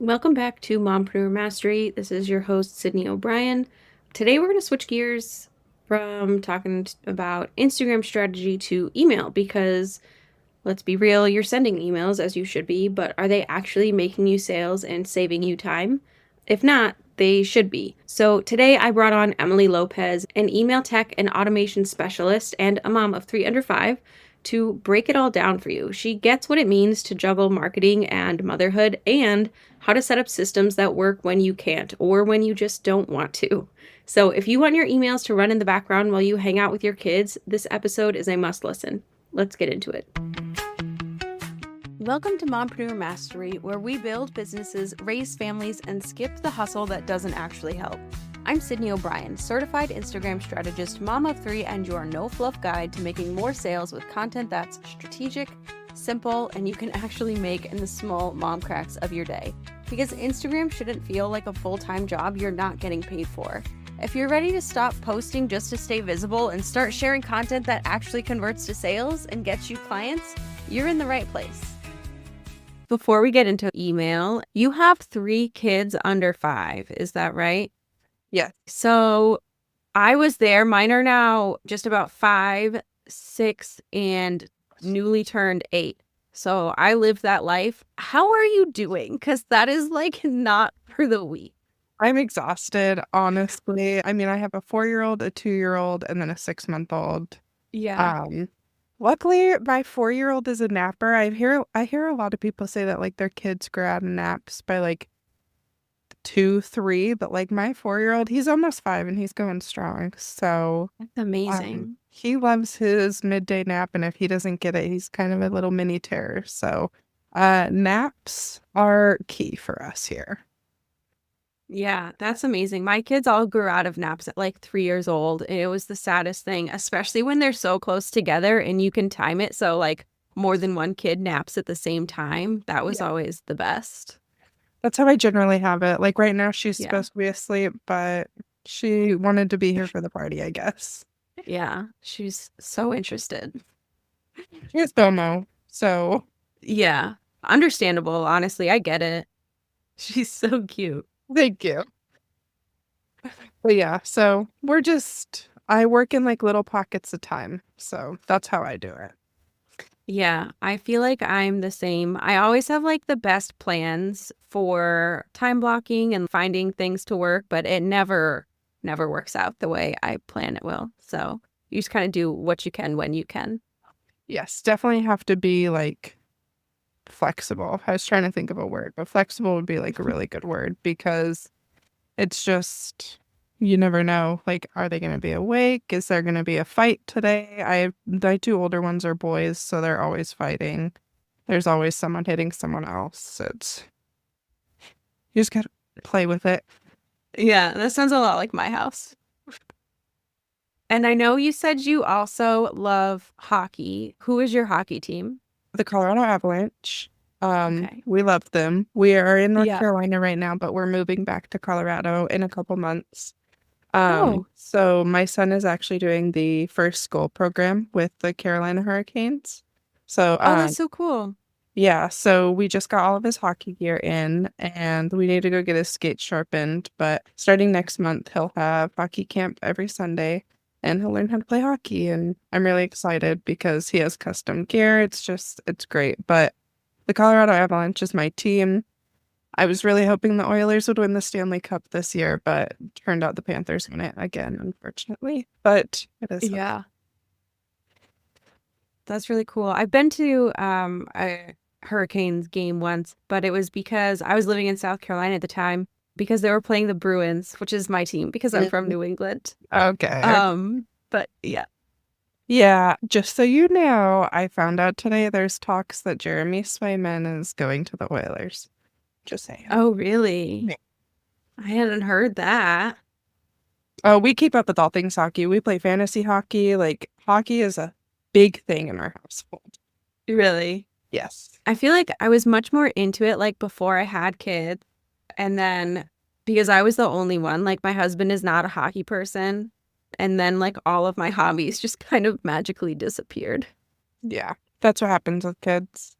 Welcome back to Mompreneur Mastery. This is your host, Sydney O'Brien. Today we're going to switch gears from talking about Instagram strategy to email because let's be real, you're sending emails as you should be, but are they actually making you sales and saving you time? If not, they should be. So today I brought on Emilee Lopez, an email tech and automation specialist and a mom of 3 under 5, to break it all down for you. She gets what it means to juggle marketing and motherhood and how to set up systems that work when you can't or when you just don't want to. So if you want your emails to run in the background while you hang out with your kids, this episode is a must listen. Let's get into it. Welcome to Mompreneur Mastery, where we build businesses, raise families, and skip the hustle that doesn't actually help. I'm Sydney O'Brien, certified Instagram strategist, mom of 3, and your no-fluff guide to making more sales with content that's strategic, simple, and you can actually make in the small mom cracks of your day. Because Instagram shouldn't feel like a full-time job you're not getting paid for. If you're ready to stop posting just to stay visible and start sharing content that actually converts to sales and gets you clients, you're in the right place. Before we get into email, you have 3 kids under 5, is that right? Yes. So I was there. Mine are now just about 5, 6, and newly turned 8. So I lived that life. How are you doing? Because that is like not for the weak. I'm exhausted, honestly. I mean, I have a 4-year-old, a 2-year-old, and then a 6-month-old. Yeah. Luckily, my 4-year-old is a napper. I hear a lot of people say that like their kids grow out of naps by like 2, 3, but like my 4-year-old, he's almost 5 and he's going strong. So That's amazing. he loves his midday nap, and if he doesn't get it, he's kind of a little mini terror. So naps are key for us here. Yeah, that's amazing. My kids all grew out of naps at like 3 years old, and it was the saddest thing, especially when they're so close together and you can time it so like more than one kid naps at the same time. That was Yeah. always the best. That's how I generally have it. Like right now, she's Yeah. supposed to be asleep, but she wanted to be here for the party, I guess. Yeah, she's so interested. She has FOMO, so Yeah, understandable. Honestly, I get it. She's so cute. thank you. But yeah, so I work in like little pockets of time. So that's how I do it. Yeah, I feel like I'm the same. I always have like the best plans for time blocking and finding things to work, but it never works out the way I plan it will. So you just kind of do what you can when you can. Yes, definitely have to be like flexible. I was trying to think of a word, but flexible would be like a really good word because it's just, you never know. Like, are they going to be awake? Is there going to be a fight today? My 2 older ones are boys, so they're always fighting. There's always someone hitting someone else. You just got to play with it. Yeah, that sounds a lot like my house. And I know you said you also love hockey. Who is your hockey team? The Colorado Avalanche. Okay. We love them. We are in North Yeah. Carolina right now, but we're moving back to Colorado in a couple months. Oh. So my son is actually doing the first school program with the Carolina Hurricanes. So, Oh, that's so cool. yeah, so we just got all of his hockey gear in and we need to go get his skates sharpened. But starting next month, he'll have hockey camp every Sunday and he'll learn how to play hockey. And I'm really excited because he has custom gear. It's great. But the Colorado Avalanche is my team. I was really hoping the Oilers would win the Stanley Cup this year, but turned out the Panthers won it again, unfortunately. But it is. Yeah. That's really cool. I've been to a Hurricanes game once, but it was because I was living in South Carolina at the time because they were playing the Bruins, which is my team because I'm from New England. Okay. But yeah. Yeah, just so you know, I found out today there's talks that Jeremy Swayman is going to the Oilers. Just saying. Oh, really? Yeah. I hadn't heard that. Oh, we keep up with all things hockey. We play fantasy hockey. Like, hockey is a big thing in our household. Really? Yes. I feel like I was much more into it like before I had kids. And then because I was the only one, like my husband is not a hockey person. And then like all of my hobbies just kind of magically disappeared. Yeah, that's what happens with kids.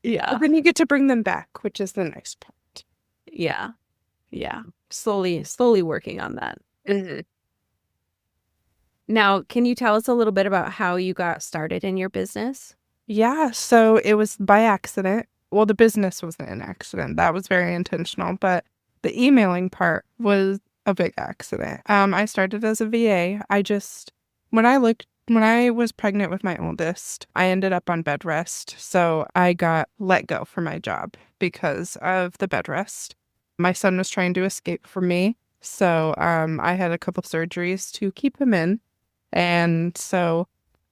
Yeah. But then you get to bring them back, which is the nice part. Yeah. Yeah. Slowly working on that. Mhm. Now, can you tell us a little bit about how you got started in your business? Yeah, so it was by accident. Well, the business wasn't an accident. That was very intentional, but the emailing part was a big accident. I started as a VA. When I was pregnant with my oldest, I ended up on bed rest. So I got let go from my job because of the bed rest. My son was trying to escape from me. So I had a couple surgeries to keep him in. And so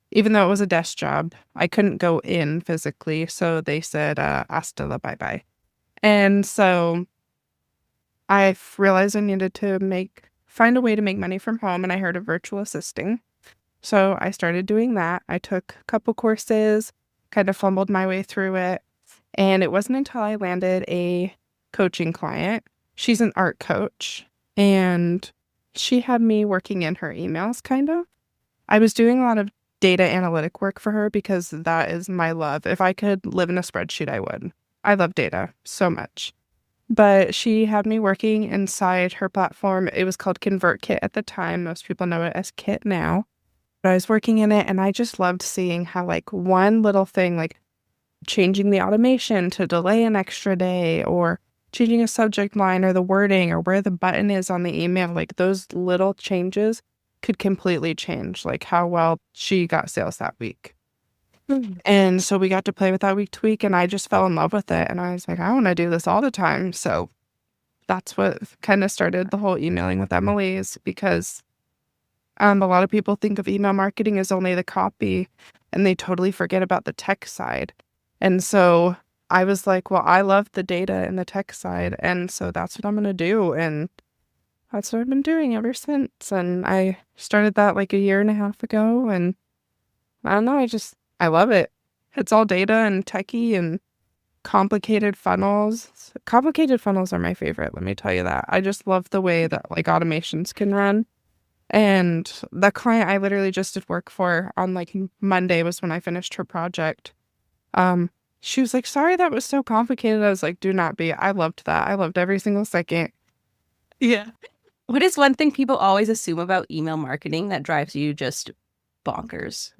even though it was a desk job, I couldn't go in physically. So they said, hasta la bye bye. And so realized I needed to find a way to make money from home. And I heard of virtual assisting. So I started doing that. I took a couple courses, kind of fumbled my way through it. And it wasn't until I landed a coaching client. She's an art coach. And she had me working in her emails, kind of. I was doing a lot of data analytic work for her because that is my love. If I could live in a spreadsheet, I would. I love data so much. But she had me working inside her platform. It was called ConvertKit at the time. Most people know it as Kit now. But I was working in it and I just loved seeing how like one little thing, like changing the automation to delay an extra day or changing a subject line or the wording or where the button is on the email, like those little changes could completely change like how well she got sales that week. And so we got to play with that week to week and I just fell in love with it. And I was like, I want to do this all the time. So that's what kind of started the whole emailing with Emilee's because a lot of people think of email marketing as only the copy and they totally forget about the tech side. And so I was like, well, I love the data and the tech side. And so that's what I'm going to do. And that's what I've been doing ever since. And I started that like a year and a half ago. And I don't know, I love it. It's all data and techie and complicated funnels. Complicated funnels are my favorite, let me tell you that. I just love the way that like automations can run. And the client I literally just did work for on like Monday was when I finished her project. She was like, sorry, that was so complicated. I was like, do not be. I loved that. I loved every single second. Yeah. What is one thing people always assume about email marketing that drives you just bonkers?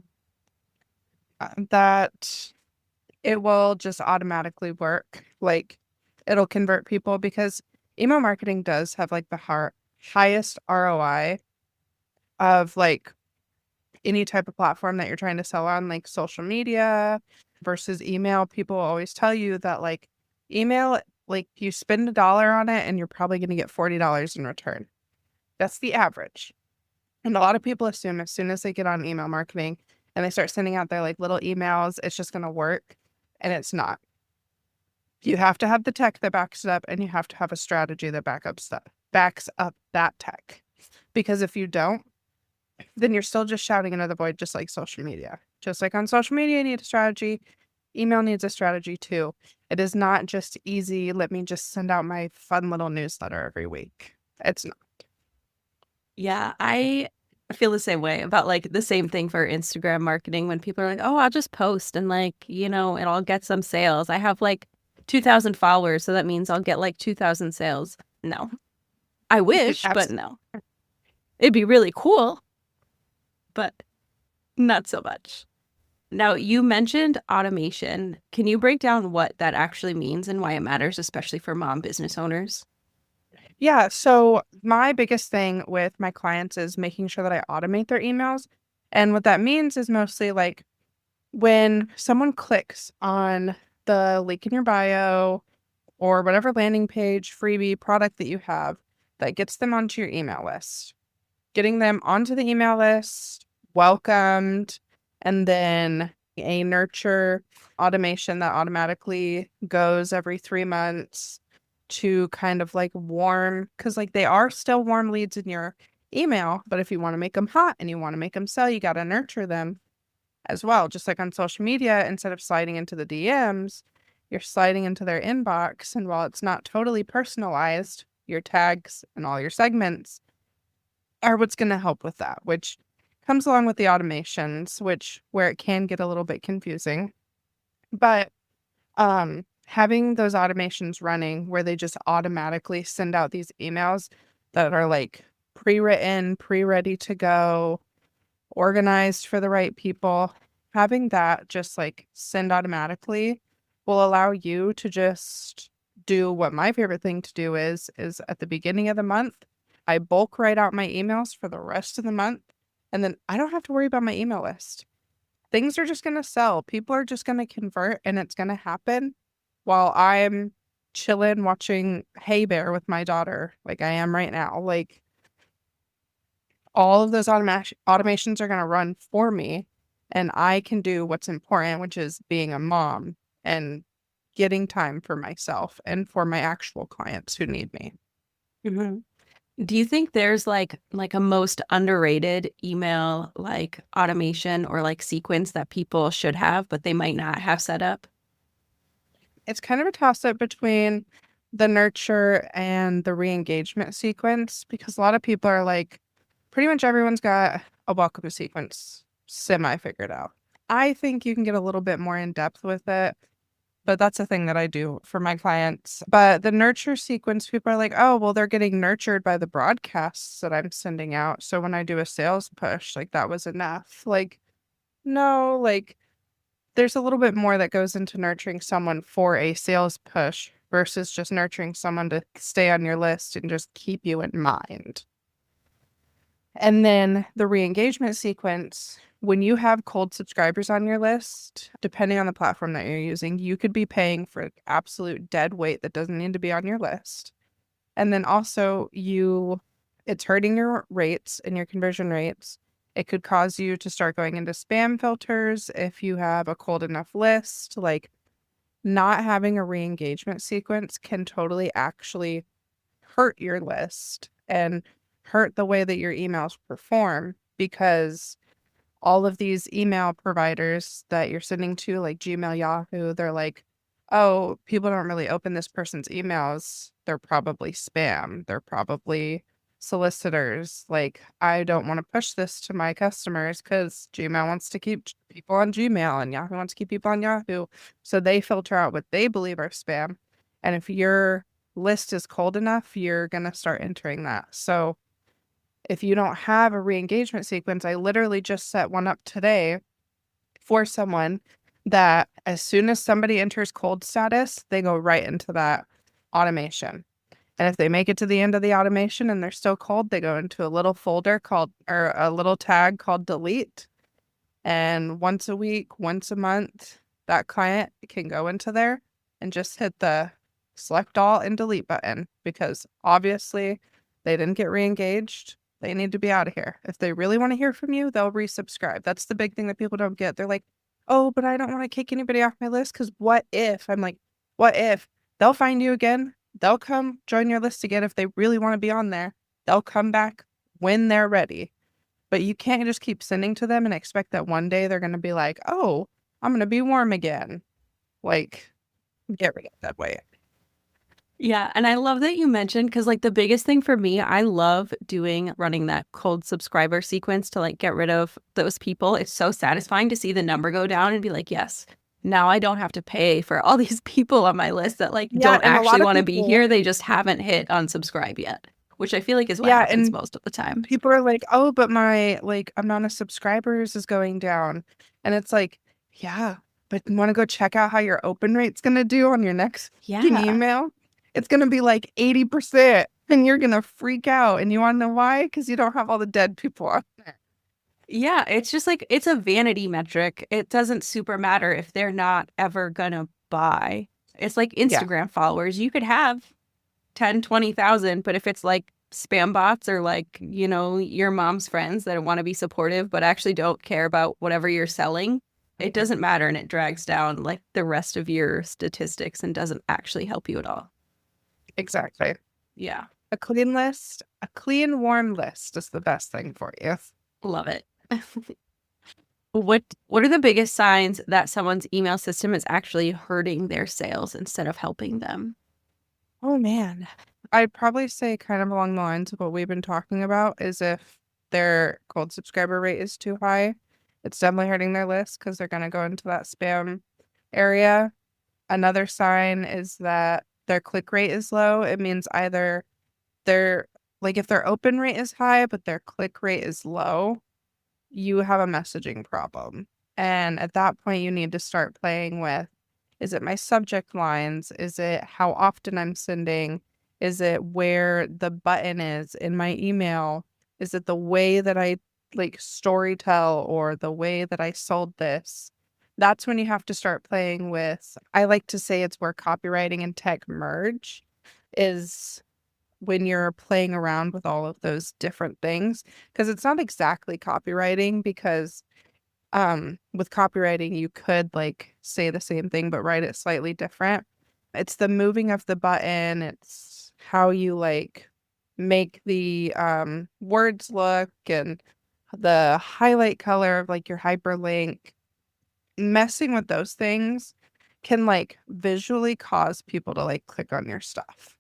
That it will just automatically work. Like it'll convert people because email marketing does have like the highest ROI of like any type of platform that you're trying to sell on, like social media versus email. People always tell you that like email, like you spend $1 on it and you're probably going to get $40 in return. That's the average. And a lot of people assume as soon as they get on email marketing and they start sending out their like little emails, it's just going to work. And it's not. You have to have the tech that backs it up and you have to have a strategy that backs up that tech. Because if you don't, then you're still just shouting into the void, just like social media. Just like on social media, you need a strategy. Email needs a strategy too. It is not just easy. Let me just send out my fun little newsletter every week. It's not. Yeah, I feel the same way about like the same thing for Instagram marketing when people are like, oh, I'll just post and like, it'll get some sales. I have like 2,000 followers, so that means I'll get like 2,000 sales. No, I wish, but no. It'd be really cool, but not so much. Now, you mentioned automation. Can you break down what that actually means and why it matters, especially for mom business owners? Yeah. So my biggest thing with my clients is making sure that I automate their emails. And what that means is mostly like when someone clicks on the link in your bio or whatever landing page, freebie, product that you have that gets them onto your email list, getting them onto the email list, welcomed, and then a nurture automation that automatically goes every 3 months to kind of like warm, because like they are still warm leads in your email, but if you want to make them hot and you want to make them sell, you got to nurture them as well. Just like on social media, instead of sliding into the DMs, you're sliding into their inbox. And while it's not totally personalized, your tags and all your segments are what's going to help with that, which comes along with the automations, which where it can get a little bit confusing. But having those automations running where they just automatically send out these emails that are like pre-written, pre-ready to go, organized for the right people, having that just like send automatically will allow you to just do what my favorite thing to do is at the beginning of the month, I bulk write out my emails for the rest of the month, and then I don't have to worry about my email list. Things are just going to sell. People are just going to convert, and it's going to happen while I'm chilling watching Hey Bear with my daughter, like I am right now. Like all of those automations are going to run for me, and I can do what's important, which is being a mom and getting time for myself and for my actual clients who need me. Hmm. Do you think there's like a most underrated email like automation or like sequence that people should have, but they might not have set up? It's kind of a toss up between the nurture and the re-engagement sequence, because a lot of people are like, pretty much everyone's got a welcome sequence semi figured out. I think you can get a little bit more in depth with it, but that's a thing that I do for my clients. But the nurture sequence, people are like, oh, well, they're getting nurtured by the broadcasts that I'm sending out. So when I do a sales push, like that was enough. Like, no, like there's a little bit more that goes into nurturing someone for a sales push versus just nurturing someone to stay on your list and just keep you in mind. And then the re-engagement sequence, when you have cold subscribers on your list, depending on the platform that you're using, you could be paying for absolute dead weight that doesn't need to be on your list. And then also it's hurting your rates and your conversion rates. It could cause you to start going into spam filters if you have a cold enough list. Like not having a re-engagement sequence can totally actually hurt your list and hurt the way that your emails perform, because all of these email providers that you're sending to, like Gmail, Yahoo, they're like, oh, people don't really open this person's emails. They're probably spam. They're probably solicitors. Like, I don't want to push this to my customers because Gmail wants to keep people on Gmail and Yahoo wants to keep people on Yahoo. So they filter out what they believe are spam. And if your list is cold enough, you're going to start entering that. So if you don't have a re-engagement sequence, I literally just set one up today for someone that as soon as somebody enters cold status, they go right into that automation. And if they make it to the end of the automation and they're still cold, they go into a little folder called, or a little tag called delete. And once a week, once a month, that client can go into there and just hit the select all and delete button, because obviously they didn't get re-engaged. They need to be out of here. If they really want to hear from you, they'll resubscribe. That's the big thing that people don't get. They're like, oh, but I don't want to kick anybody off my list because what if? I'm like, what if? They'll find you again. They'll come join your list again if they really want to be on there. They'll come back when they're ready. But you can't just keep sending to them and expect that one day they're going to be like, oh, I'm going to be warm again. Like, get rid of that way. Yeah, and I love that you mentioned, because like the biggest thing for me, I love running that cold subscriber sequence to like get rid of those people. It's so satisfying to see the number go down and be like, yes, now I don't have to pay for all these people on my list that like Yeah, don't and a lot actually of want to be people, here. They just haven't hit unsubscribe yet, which I feel like is what yeah, happens and most of the time. people are like, oh, but my like amount of subscribers is going down. And it's like, yeah, but you want to go check out how your open rate's going to do on your next fucking Yeah. email? It's going to be like 80%, and you're going to freak out. And you want to know why? Because you don't have all the dead people on there. Yeah, it's just like it's a vanity metric. It doesn't super matter if they're not ever gonna buy. It's like Yeah, Instagram followers. You could have 10, 20,000, but if it's like spam bots or like, your mom's friends that want to be supportive but actually don't care about whatever you're selling, it doesn't matter and it drags down like the rest of your statistics and doesn't actually help you at all. exactly. Yeah, A clean list, a clean, warm list is the best thing for you. love it. What are the biggest signs that someone's email system is actually hurting their sales instead of helping them? Oh man. I'd probably say kind of along the lines of what we've been talking about is if their cold subscriber rate is too high, it's definitely hurting their list because they're going to go into that spam area. Another sign is that their click rate is low. It means either they're like if their open rate is high, but their click rate is low, you have a messaging problem. And at that point, you need to start playing with, is it my subject lines? Is it how often I'm sending? Is it where the button is in my email? Is it the way that I like story tell or the way that I sold this? That's when you have to start playing with, I like to say it's where copywriting and tech merge, is when you're playing around with all of those different things. Because it's not exactly copywriting, because with copywriting you could like say the same thing but write it slightly different. It's the moving of the button, it's how you like make the words look, and the highlight color of like your hyperlink. Messing with those things can like visually cause people to like click on your stuff.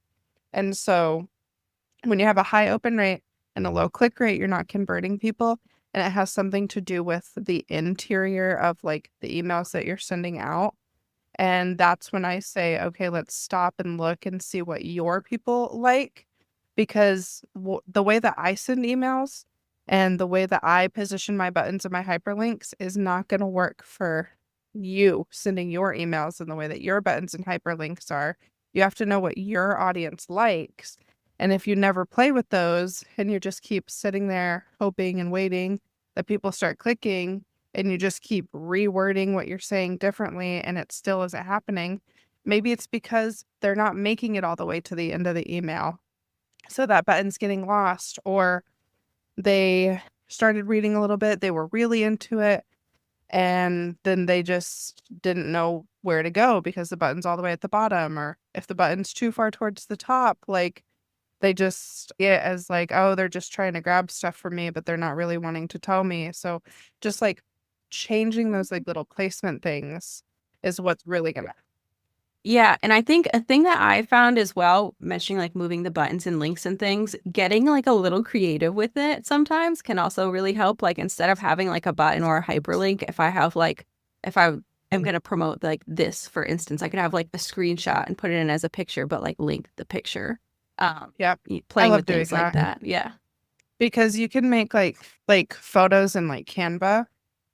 And so when you have a high open rate and a low click rate, you're not converting people. And it has something to do with the interior of like the emails that you're sending out. And that's when I say, okay, let's stop and look and see what your people like. Because the way that I send emails and the way that I position my buttons and my hyperlinks is not going to work for you sending your emails in the way that your buttons and hyperlinks are. You have to know what your audience likes. And if you never play with those and you just keep sitting there hoping and waiting that people start clicking, and you just keep rewording what you're saying differently and it still isn't happening, maybe it's because they're not making it all the way to the end of the email. So that button's getting lost, or they started reading a little bit, they were really into it, and then they just didn't know where to go because the button's all the way at the bottom, or if the button's too far towards the top, like they just get as like, oh, they're just trying to grab stuff from me, but they're not really wanting to tell me. So just like changing those like little placement things is what's really gonna. Yeah, and I think a thing that I found as well, mentioning like moving the buttons and links and things, getting like a little creative with it sometimes can also really help. Like instead of having like a button or a hyperlink, if I have like, if I am going to promote like this, for instance, I could have like a screenshot and put it in as a picture, but like link the picture. Yeah, I Playing love with doing things like that that. Yeah. because you can make like photos in like Canva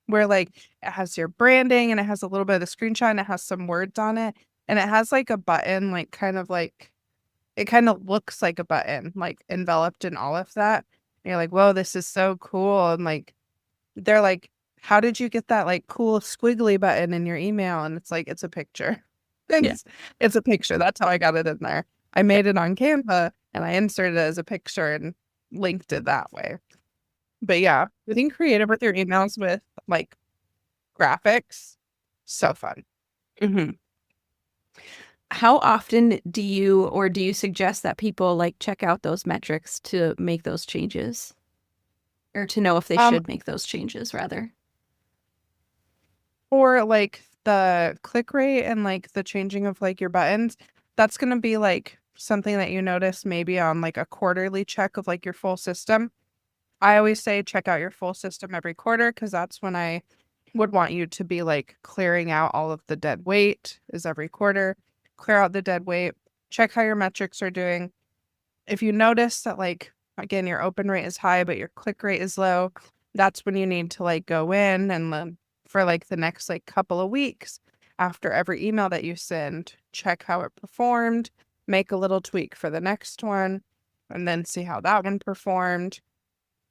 where like it has your branding and it has a little bit of the screenshot and it has some words on it, and it has like a button, like kind of like it kind of looks like a button, like enveloped in all of that. And you're like, whoa, this is so cool. And like, they're like, how did you get that like cool squiggly button in your email? And it's like, it's a picture. Yeah. It's a picture. That's how I got it in there. I made it on Canva and I inserted it as a picture and linked it that way. But yeah, getting creative with your emails with like graphics, so fun. Hmm. How often do you suggest that people like check out those metrics to make those changes? Or to know if they Um, should make those changes, rather. For like the click rate and like the changing of like your buttons, that's going to be like something that you notice maybe on like a quarterly check of like your full system. I always say check out your full system every quarter because that's when I would want you to be like clearing out all of the dead weight is every quarter. Clear out the dead weight, check how your metrics are doing. If you notice that like again your open rate is high but your click rate is low, that's when you need to like go in and for like the next like couple of weeks after every email that you send, check how it performed, make a little tweak for the next one, and then see how that one performed,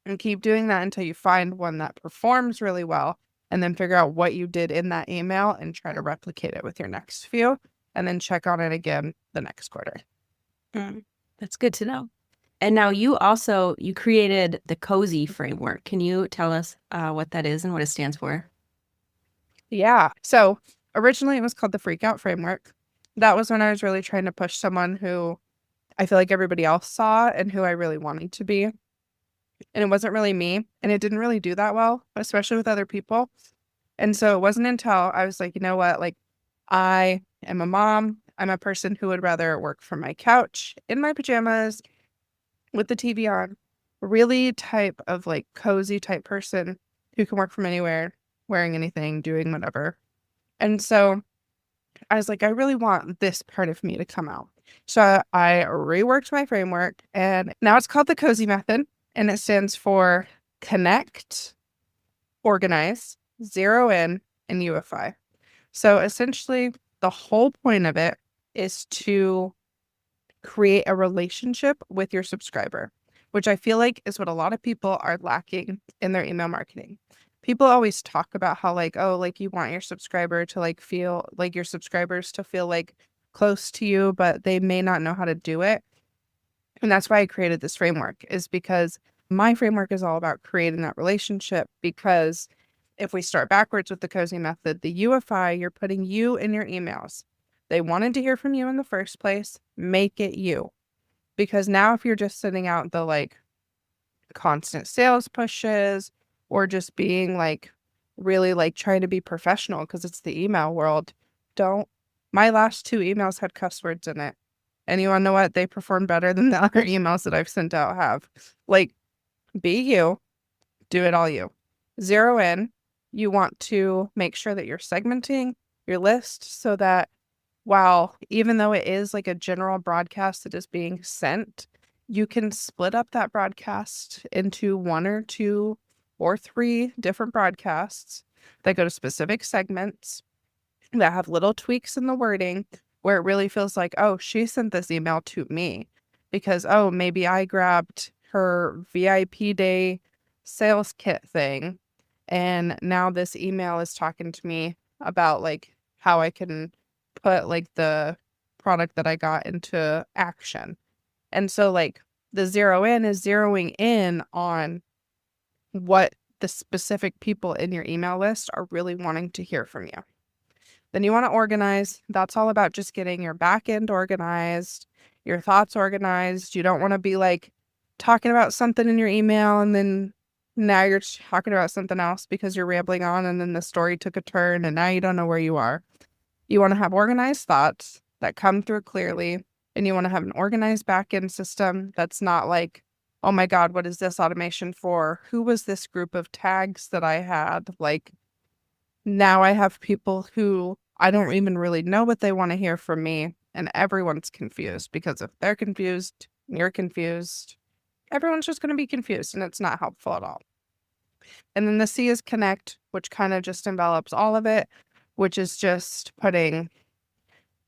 and keep doing that until you find one that performs really well, and then figure out what you did in that email and try to replicate it with your next few, and then check on it again the next quarter. Mm, that's good to know. And now you created the cozy framework. Can you tell us what that is and what it stands for? Yeah. So originally it was called the Freak Out Framework. That was when I was really trying to push someone who I feel like everybody else saw and who I really wanted to be. And it wasn't really me. And it didn't really do that well, especially with other people. And so it wasn't until I was like, you know what? Like, I am a mom. I'm a person who would rather work from my couch in my pajamas with the TV on, really type of like cozy type person who can work from anywhere, wearing anything, doing whatever. And so I was like, I really want this part of me to come out. So I reworked my framework, and now it's called the Cozy Method, and it stands for connect, organize, zero in, and unify. So essentially, the whole point of it is to create a relationship with your subscriber, which I feel like is what a lot of people are lacking in their email marketing. People always talk about how like, oh, like you want your subscriber to like feel like your subscribers to feel like close to you, but they may not know how to do it. And that's why I created this framework, is because my framework is all about creating that relationship. Because if we start backwards with the Cozy Method, the UFI, you're putting you in your emails. They wanted to hear from you in the first place, make it you. Because now if you're just sending out the like constant sales pushes or just being like really like trying to be professional because it's the email world, don't. My last 2 emails had cuss words in it. And you want to know what? They perform better than the other emails that I've sent out have. Like, be you, do it all you. Zero in. You want to make sure that you're segmenting your list so that while even though it is like a general broadcast that is being sent, you can split up that broadcast into 1 or 2 or 3 different broadcasts that go to specific segments that have little tweaks in the wording where it really feels like, oh, she sent this email to me because, oh, maybe I grabbed her VIP day sales kit thing. And now this email is talking to me about like how I can put like the product that I got into action. And so like the zero in is zeroing in on what the specific people in your email list are really wanting to hear from you. Then you want to organize. That's all about just getting your back end organized, your thoughts organized. You don't want to be like talking about something in your email and then now you're talking about something else because you're rambling on and then the story took a turn and now you don't know where you are. You want to have organized thoughts that come through clearly, and you want to have an organized back end system that's not like, oh my God, what is this automation for? Who was this group of tags that I had? Like, now I have people who I don't even really know what they want to hear from me, and everyone's confused because if they're confused, you're confused, everyone's just going to be confused, and it's not helpful at all. And then the C is connect, which kind of just envelops all of it, which is just putting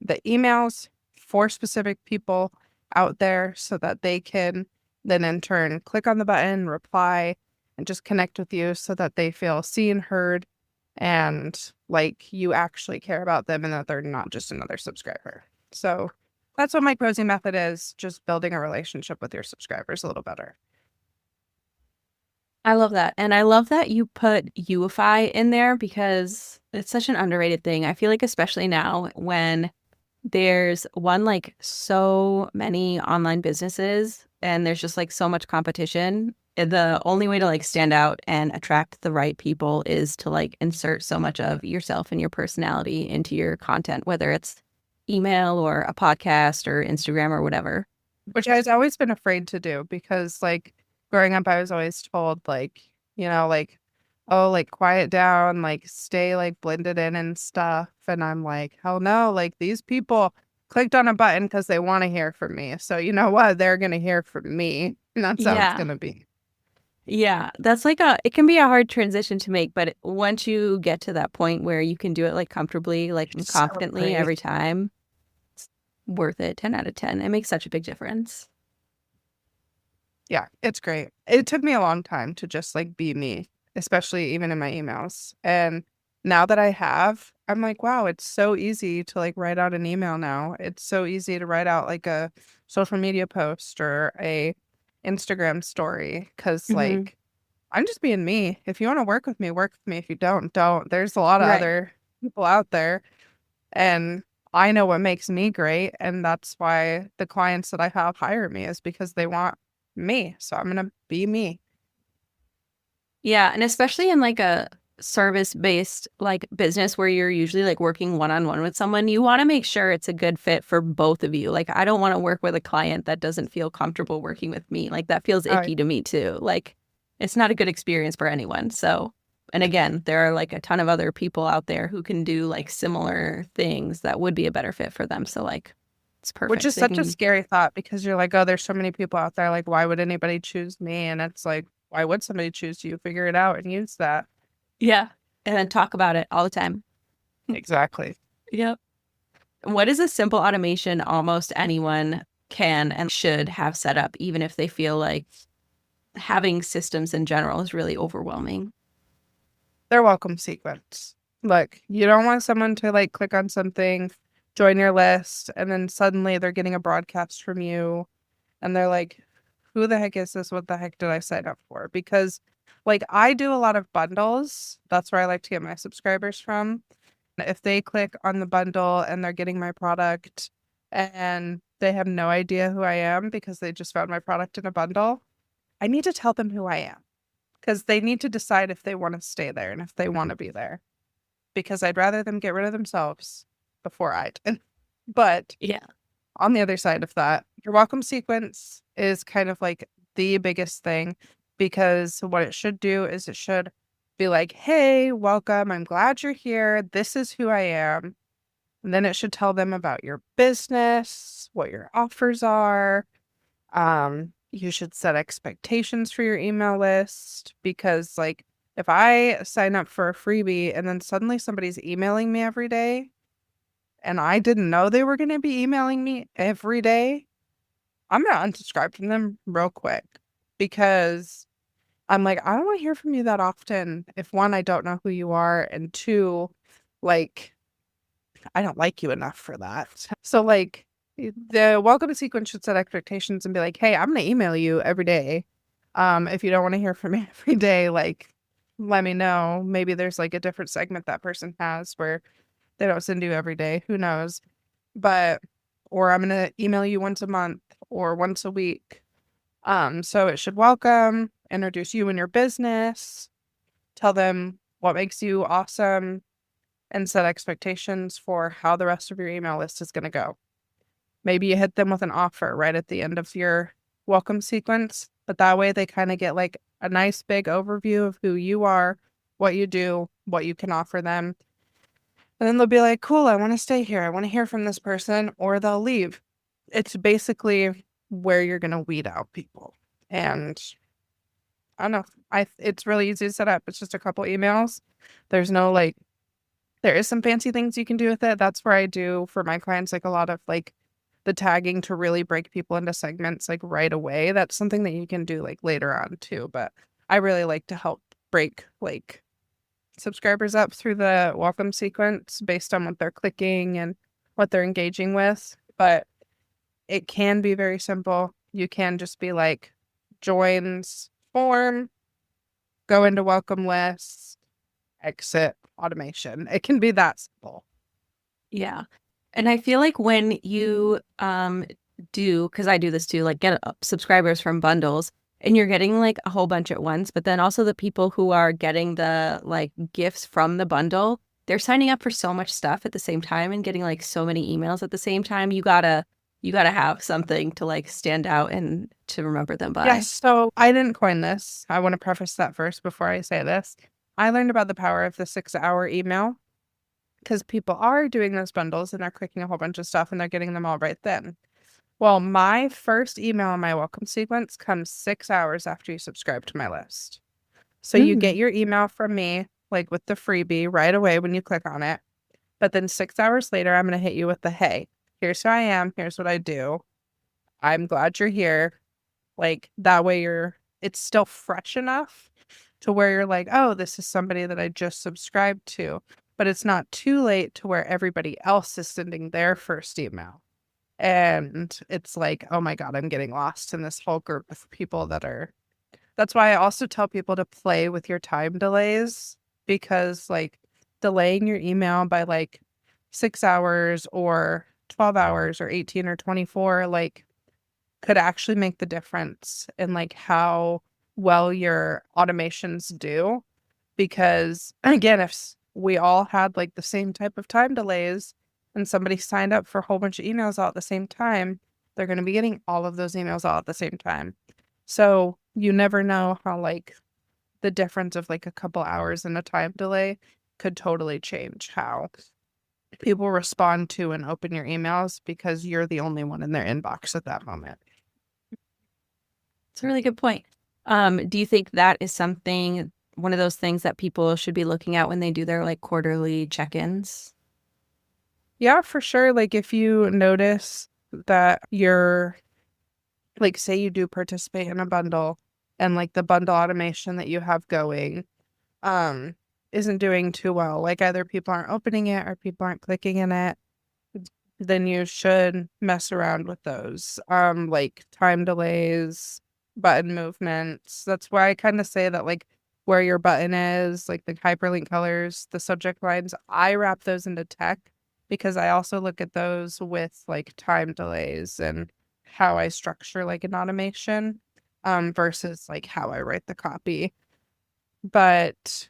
the emails for specific people out there so that they can then in turn click on the button, reply, and just connect with you so that they feel seen, heard, and like you actually care about them and that they're not just another subscriber. So that's what my Cozy Method is, just building a relationship with your subscribers a little better. I love that. And I love that you put Unify in there because it's such an underrated thing. I feel like especially now when there's like so many online businesses and there's just like so much competition. The only way to like stand out and attract the right people is to like insert so much of yourself and your personality into your content, whether it's email or a podcast or Instagram or whatever. Which I've always been afraid to do because like growing up, I was always told like, like, oh, like quiet down, like stay like blended in and stuff. And I'm like, hell no, like these people clicked on a button because they want to hear from me. So you know what? They're going to hear from me. And that's how it's Yeah. going to be. Yeah. That's like it can be a hard transition to make, but once you get to that point where you can do it like comfortably, like and confidently every Celebrate. time, it's worth it. 10 out of 10. It makes such a big difference. Yeah, it's great. It took me a long time to just like be me, especially even in my emails. And now that I have, I'm like, wow, it's so easy to like write out an email now. It's so easy to write out like a social media post or a Instagram story because Hmm. like I'm just being me. If you want to work with me, work with me. If you don't, don't. There's a lot of Right. other people out there and I know what makes me great. And that's why the clients that I have hire me is because they want me. So I'm going to be me. Yeah. And especially in like a service-based like business where you're usually like working one-on-one with someone, you want to make sure it's a good fit for both of you. Like I don't want to work with a client that doesn't feel comfortable working with me. Like that feels Oh, icky to me too. Like it's not a good experience for anyone. So And again, there are like a ton of other people out there who can do like similar things that would be a better fit for them. So like it's Which perfect. is such a scary thought because you're like, oh, there's so many people out there. Like, why would anybody choose me? And it's like, why would somebody choose you? Figure it out and use that. Yeah. And then talk about it all the time. Exactly. Yep. What is a simple automation almost anyone can and should have set up, even if they feel like having systems in general is really overwhelming? Their welcome sequence. Look, you don't want someone to like click on something, join your list, and then suddenly they're getting a broadcast from you and they're like, who the heck is this? What the heck did I sign up for? Because like I do a lot of bundles. That's where I like to get my subscribers from. If they click on the bundle and they're getting my product and they have no idea who I am because they just found my product in a bundle, I need to tell them who I am because they need to decide if they want to stay there and if they want to be there. Because I'd rather them get rid of themselves before I did. But Yeah. on the other side of that, your welcome sequence is kind of like the biggest thing because what it should do is it should be like, hey, welcome. I'm glad you're here. This is who I am. And then it should tell them about your business, what your offers are. You should set expectations for your email list because, like, if I sign up for a freebie and then suddenly somebody's emailing me every day and I didn't know they were going to be emailing me every day, I'm going to unsubscribe from them real quick because I'm like, I don't want to hear from you that often. If one, I don't know who you are, and two, like, I don't like you enough for that. So, like, the welcome sequence should set expectations and be like, hey, I'm going to email you every day. If you don't want to hear from me every day, like, let me know. Maybe there's like a different segment that person has where they don't send you every day. Who knows? But, or I'm going to email you once a month or once a week. So it should welcome, introduce you and your business, tell them what makes you awesome, and set expectations for how the rest of your email list is going to go. Maybe you hit them with an offer right at the end of your welcome sequence, but that way they kind of get like a nice big overview of who you are, what you do, what you can offer them. And then they'll be like, cool, I want to stay here. I want to hear from this person, or they'll leave. It's basically where you're going to weed out people. And I don't know. It's really easy to set up. It's just a couple emails. There's no like, there is some fancy things you can do with it. That's where I do for my clients, like a lot of like the tagging to really break people into segments like right away. That's something that you can do like later on too. But I really like to help break like subscribers up through the welcome sequence based on what they're clicking and what they're engaging with. But it can be very simple. You can just be like, joins form, go into welcome list, exit automation. It can be that simple. Yeah. And I feel like when you do, because I do this too, like get subscribers from bundles and you're getting like a whole bunch at once, but then also the people who are getting the like gifts from the bundle, they're signing up for so much stuff at the same time and getting like so many emails at the same time. You gotta have something to like stand out and to remember them by. Yes, so I didn't coin this. I want to preface that first before I say this. I learned about the power of the 6-hour email because people are doing those bundles and they're clicking a whole bunch of stuff and they're getting them all right then. Well, my first email in my welcome sequence comes 6 hours after you subscribe to my list. So you get your email from me, like with the freebie right away when you click on it. But then 6 hours later, I'm going to hit you with the, hey, here's who I am. Here's what I do. I'm glad you're here. Like that way it's still fresh enough to where you're like, oh, this is somebody that I just subscribed to. But it's not too late to where everybody else is sending their first email. And it's like, oh my God, I'm getting lost in this whole group of people that's why I also tell people to play with your time delays because like delaying your email by like 6 hours or 12 hours or 18 or 24, like could actually make the difference in like how well your automations do. Because again, if we all had like the same type of time delays and somebody signed up for a whole bunch of emails all at the same time, they're going to be getting all of those emails all at the same time. So you never know how like the difference of like a couple hours and a time delay could totally change how people respond to and open your emails because you're the only one in their inbox at that moment. It's a really good point. Do you think that is something, one of those things that people should be looking at when they do their like quarterly check-ins? Yeah, for sure. Like if you notice that you're like, say you do participate in a bundle and like the bundle automation that you have going um isn't doing too well, like either people aren't opening it or people aren't clicking in it, then you should mess around with those like time delays, button movements. That's why I kind of say that like where your button is, like the hyperlink colors, the subject lines, I wrap those into tech because I also look at those with like time delays and how I structure like an automation versus like how I write the copy. But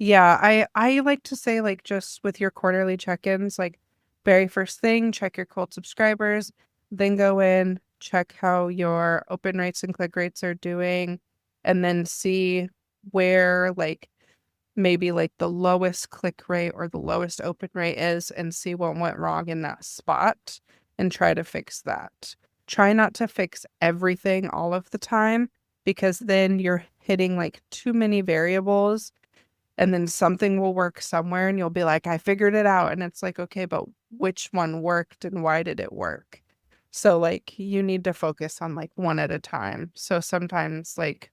yeah, I like to say like just with your quarterly check-ins, like very first thing, check your cold subscribers, then go in, check how your open rates and click rates are doing, and then see where like maybe like the lowest click rate or the lowest open rate is and see what went wrong in that spot and try to fix that. Try not to fix everything all of the time because then you're hitting like too many variables and then something will work somewhere and you'll be like, I figured it out. And it's like, okay, but which one worked and why did it work? So like you need to focus on like one at a time. So sometimes like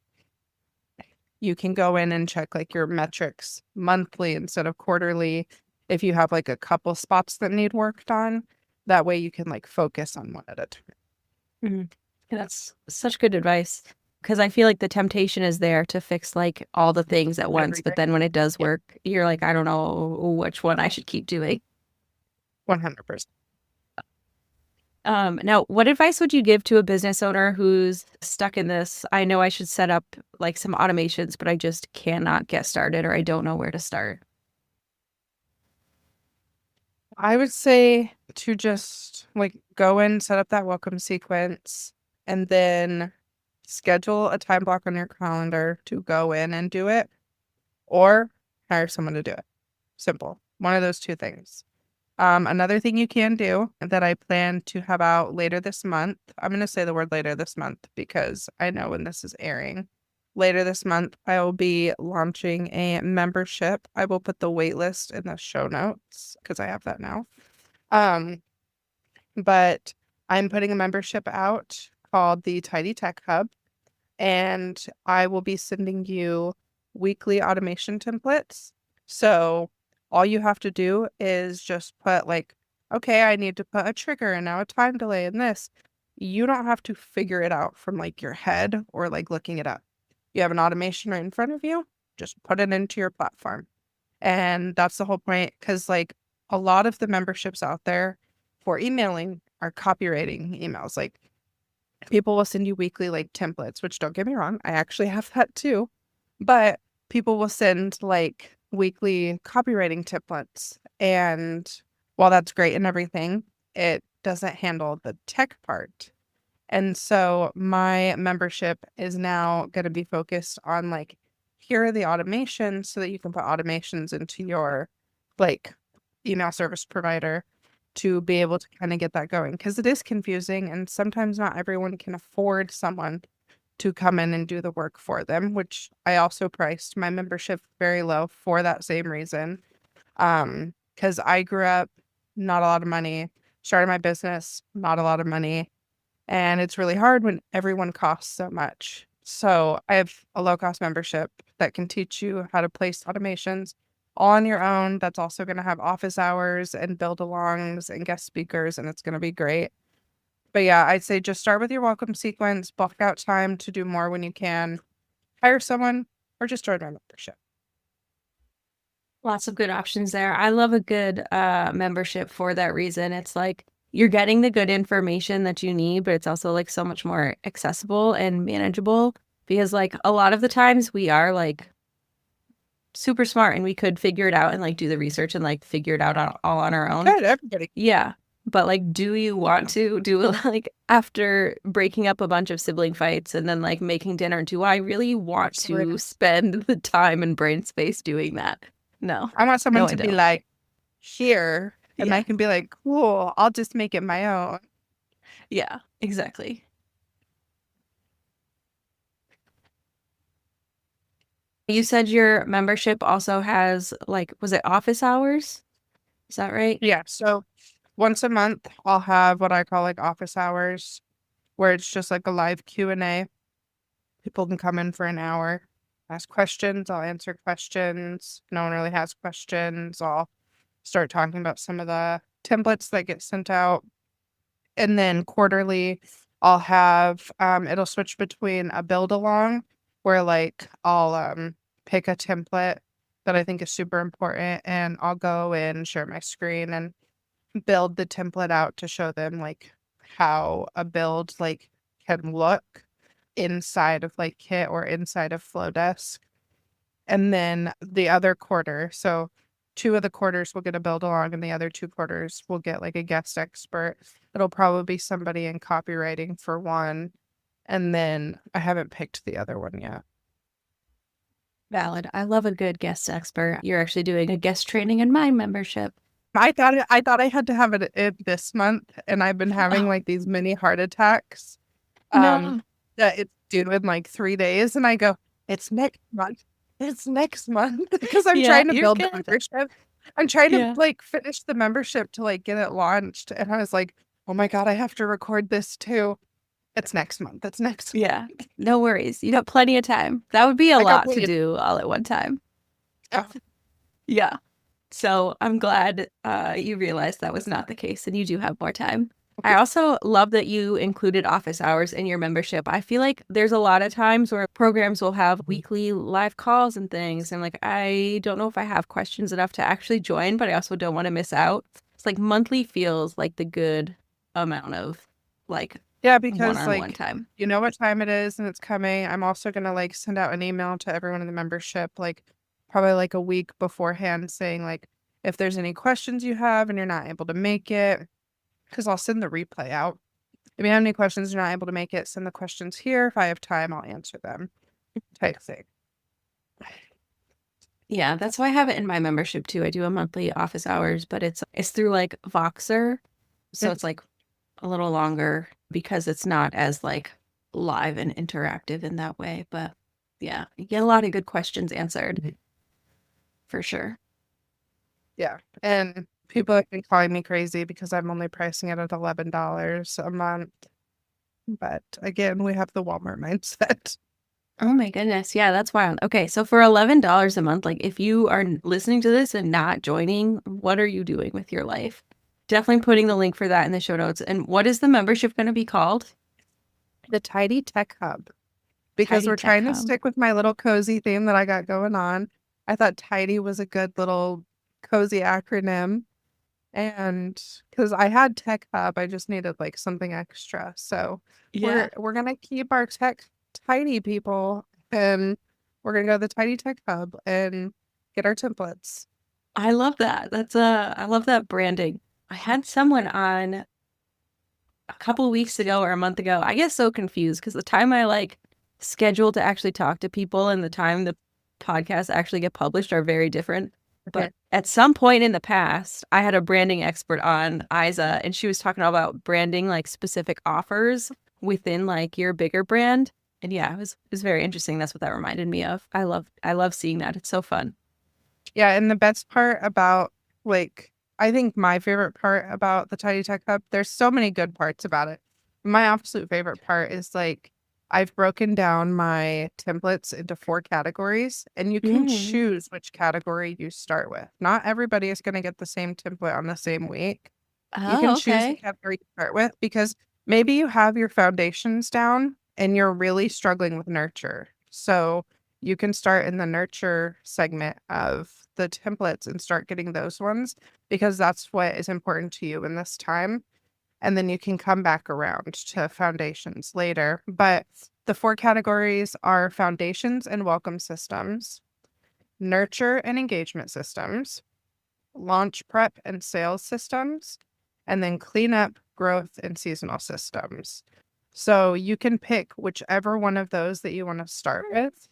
you can go in and check like your metrics monthly instead of quarterly if you have like a couple spots that need worked on. That way you can like focus on one at a time. Mm-hmm. That's such good advice because I feel like the temptation is there to fix like all the things at once, but then when it does work, you're like, I don't know which one I should keep doing. 100%. Now, what advice would you give to a business owner who's stuck in this? I know I should set up like some automations, but I just cannot get started or I don't know where to start. I would say to just like go in, set up that welcome sequence, and then schedule a time block on your calendar to go in and do it, or hire someone to do it. Simple. One of those two things. Another thing you can do that I plan to have out later this month, I'm going to say the word later this month because I know when this is airing. Later this month, I will be launching a membership. I will put the wait list in the show notes because I have that now. But I'm putting a membership out called the Tidy Tech Hub, and I will be sending you weekly automation templates. So all you have to do is just put like, okay, I need to put a trigger and now a time delay in this. You don't have to figure it out from like your head or like looking it up. You have an automation right in front of you, just put it into your platform. And that's the whole point because like a lot of the memberships out there for emailing are copywriting emails. Like people will send you weekly like templates, which don't get me wrong, I actually have that too. But people will send like weekly copywriting templates. And while that's great and everything, it doesn't handle the tech part. And so my membership is now going to be focused on like, here are the automations so that you can put automations into your like email service provider to be able to kind of get that going because it is confusing and sometimes not everyone can afford someone to come in and do the work for them, which I also priced my membership very low for that same reason. Because I grew up not a lot of money, started my business, not a lot of money, and it's really hard when everyone costs so much. So I have a low-cost membership that can teach you how to place automations all on your own. That's also going to have office hours and build-alongs and guest speakers, and it's going to be great. But yeah, I'd say just start with your welcome sequence, block out time to do more when you can, hire someone, or just join my membership. Lots of good options there. I love a good membership for that reason. It's like you're getting the good information that you need, but it's also like so much more accessible and manageable because like a lot of the times we are like super smart and we could figure it out and like do the research and like figure it out all on our own. Good, everybody. Yeah. But like, do you want to do like after breaking up a bunch of sibling fights and then like making dinner, do I really want to spend the time and brain space doing that? No. I want someone No, I to be don't. like, here, and I Yeah. can be like, cool, I'll just make it my own. Yeah, exactly. You said your membership also has like, was it office hours? Is that right? Yeah, so once a month, I'll have what I call like office hours, where it's just like a live Q&A. People can come in for an hour, ask questions. I'll answer questions. No one really has questions. I'll start talking about some of the templates that get sent out. And then quarterly, I'll have it'll switch between a build along where like I'll pick a template that I think is super important and I'll go in, share my screen and build the template out to show them like how a build like can look inside of like Kit or inside of Flowdesk. And then the other quarter, so two of the quarters will get a build along and the other two quarters will get like a guest expert. It'll probably be somebody in copywriting for one. And then I haven't picked the other one yet. Valid. I love a good guest expert. You're actually doing a guest training in my membership. I thought I had to have it in this month, and I've been having Oh, like these mini heart attacks. Um, no. that it's due in like 3 days, and I go, it's next month. It's next month because I'm Yeah, trying to you're build the good. membership. I'm trying to Yeah. like finish the membership to like get it launched, and I was like, oh my God, I have to record this too. It's next month. It's next month. Yeah. No worries. You got plenty of time. That would be a I got lot to plenty of do all at one time. oh, Yeah. So I'm glad you realized that was not the case and you do have more time. I also love that you included office hours in your membership. I feel like there's a lot of times where programs will have weekly live calls and things. And like, I don't know if I have questions enough to actually join, but I also don't want to miss out. It's like monthly feels like the good amount of like yeah, because one-on-one like time. you know what time it is and it's coming. I'm also gonna like send out an email to everyone in the membership, like probably like a week beforehand saying like if there's any questions you have and you're not able to make it, because I'll send the replay out. If you have any questions, you're not able to make it, send the questions here. If I have time, I'll answer them. Type thing. Yeah, that's why I have it in my membership too. I do a monthly office hours, but it's through like Voxer. So it's like a little longer because it's not as like live and interactive in that way. But yeah, you get a lot of good questions answered for sure. Yeah. And people have been calling me crazy because I'm only pricing it at $11 a month. But again, we have the Walmart mindset. Oh my goodness. Yeah, that's wild. Okay, so for $11 a month, like if you are listening to this and not joining, what are you doing with your life? Definitely putting the link for that in the show notes. And what is the membership going to be called? The Tidy Tech Hub. Because Tidy we're Tech trying to Hub. stick with my little cozy theme that I got going on. I thought tidy was a good little cozy acronym. And because I had Tech Hub, I just needed like something extra. So Yeah. we're gonna keep our tech tidy, people, and we're gonna go to the Tidy Tech Hub and get our templates. I love that. I love that branding. I had someone on a couple weeks ago or a month ago. I get so confused because the time I like schedule to actually talk to people and the time the podcasts actually get published are very different. Okay. But at some point in the past, I had a branding expert on, Isa, and she was talking about branding like specific offers within like your bigger brand. And yeah, it was very interesting. That's what that reminded me of. I love seeing that. It's so fun. Yeah, and the best part about like I think my favorite part about the Tidy Tech Hub, there's so many good parts about it. My absolute favorite part is like I've broken down my templates into 4 categories and you can Mm. choose which category you start with. Not everybody is going to get the same template on the same week. You Oh, can choose the okay. category you start with because maybe you have your foundations down and you're really struggling with nurture. So you can start in the nurture segment of the templates and start getting those ones because that's what is important to you in this time. And then you can come back around to foundations later. But the 4 categories are foundations and welcome systems, nurture and engagement systems, launch prep and sales systems, and then cleanup, growth, and seasonal systems. So you can pick whichever one of those that you want to start with,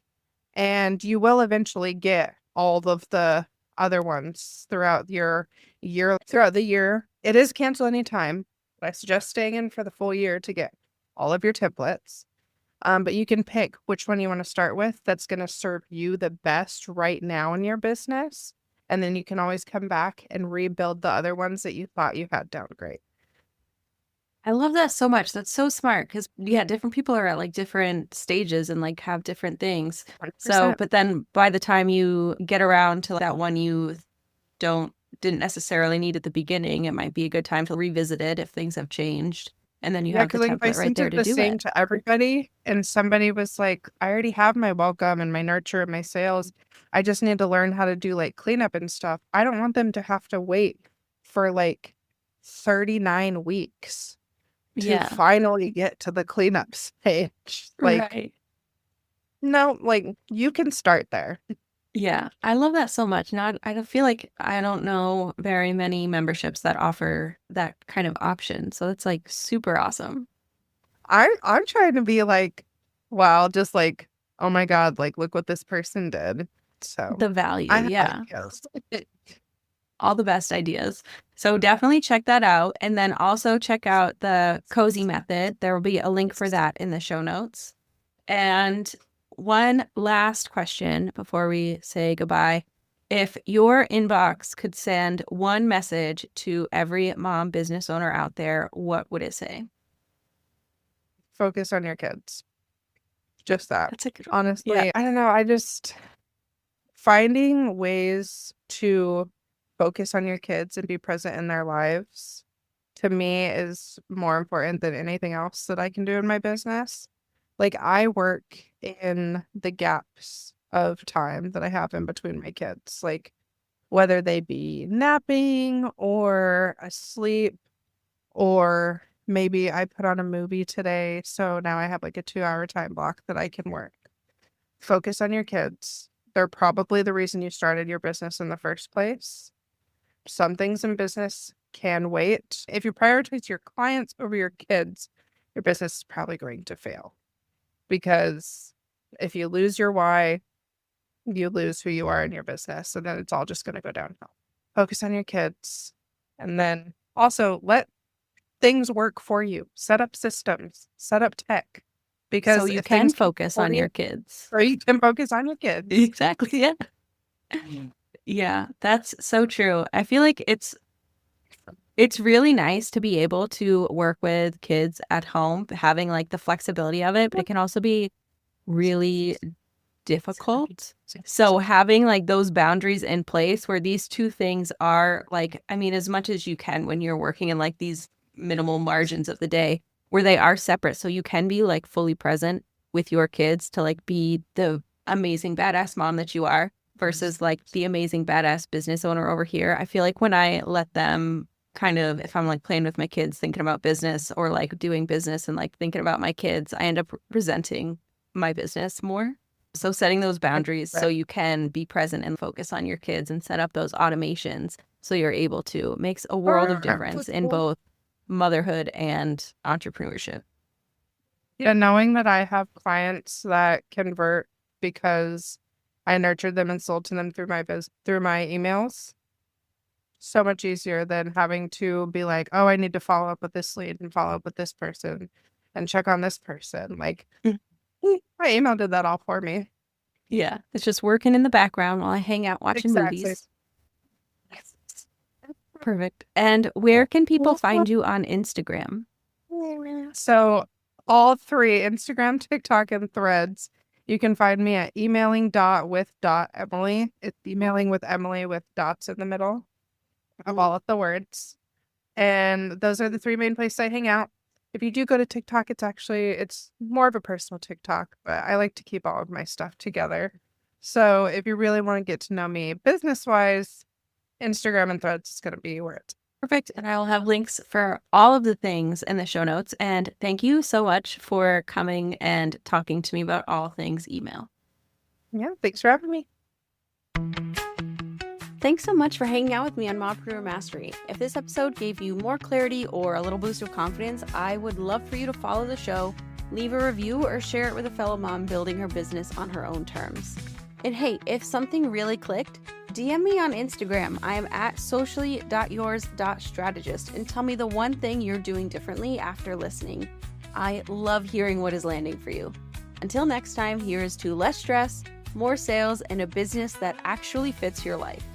and you will eventually get all of the other ones throughout your year. Throughout the year, it is cancel anytime, but I suggest staying in for the full year to get all of your templates. But you can pick which one you want to start with that's going to serve you the best right now in your business. And then you can always come back and rebuild the other ones that you thought you had down great. I love that so much. That's so smart because, yeah, different people are at like different stages and like have different things. So, 100%. but then by the time you get around to that one you didn't necessarily need at the beginning, it might be a good time to revisit it if things have changed. And then you Yeah, have the because like if I template right sent there it to the do same it. to everybody and somebody was like, I already have my welcome and my nurture and my sales. I just need to learn how to do like cleanup and stuff. I don't want them to have to wait for like 39 weeks to Yeah. finally get to the cleanup stage. Like, Right. no, like you can start there. Yeah, I love that so much. Now, I don't feel like I don't know very many memberships that offer that kind of option. So it's like super awesome. I'm trying to be like, wow, just like, oh my God, like look what this person did. So The value, I have yeah. ideas. All the best ideas. So definitely check that out. And then also check out the Cozy Method. There will be a link for that in the show notes. And one last question before we say goodbye. If your inbox could send one message to every mom business owner out there, what would it say? Focus on your kids. Just that. That's a good one. Yeah. Honestly, I don't know. I just finding ways to focus on your kids and be present in their lives to me is more important than anything else that I can do in my business. Like I work in the gaps of time that I have in between my kids, like whether they be napping or asleep, or maybe I put on a movie today. So now I have like a 2-hour time block that I can work. Focus on your kids. They're probably the reason you started your business in the first place. Some things in business can wait. If you prioritize your clients over your kids, your business is probably going to fail. Because if you lose your why, you lose who you are in your business. And then it's all just going to go downhill. Focus on your kids. And then also let things work for you. Set up systems, set up tech. So Because you if can things keep focus on your falling, kids. or you can focus on your kids. Exactly. Yeah. Yeah, that's so true. I feel like it's really nice to be able to work with kids at home, having like the flexibility of it, but it can also be really difficult. So having like those boundaries in place where these two things are like, I mean, as much as you can when you're working in like these minimal margins of the day where they are separate. So you can be like fully present with your kids to like be the amazing badass mom that you are versus like the amazing badass business owner over here. I feel like when I let them kind of, if I'm like playing with my kids, thinking about business or like doing business and like thinking about my kids, I end up resenting my business more. So setting those boundaries so you can be present and focus on your kids and set up those automations so you're able to makes a world of difference in both motherhood and entrepreneurship. Yeah, knowing that I have clients that convert because I nurtured them and sold to them through through my emails, so much easier than having to be like, oh, I need to follow up with this lead and follow up with this person and check on this person. Like my email did that all for me. Yeah, it's just working in the background while I hang out watching Exactly. movies. Perfect. And where can people find you on Instagram? So all three, Instagram, TikTok, and Threads, you can find me at emailing.with.emilee. It's emailing with Emilee with dots in the middle of all of the words. And those are the three main places I hang out. If you do go to TikTok, it's more of a personal TikTok, but I like to keep all of my stuff together. So if you really want to get to know me business-wise, Instagram and Threads is going to be where it's. Perfect. And I will have links for all of the things in the show notes. And thank you so much for coming and talking to me about all things email. Yeah, thanks for having me. Thanks so much for hanging out with me on Mompreneur Mastery. If this episode gave you more clarity or a little boost of confidence, I would love for you to follow the show, leave a review, or share it with a fellow mom building her business on her own terms. And hey, if something really clicked, DM me on Instagram. I am at socially.yours.strategist and tell me the one thing you're doing differently after listening. I love hearing what is landing for you. Until next time, here is to less stress, more sales, and a business that actually fits your life.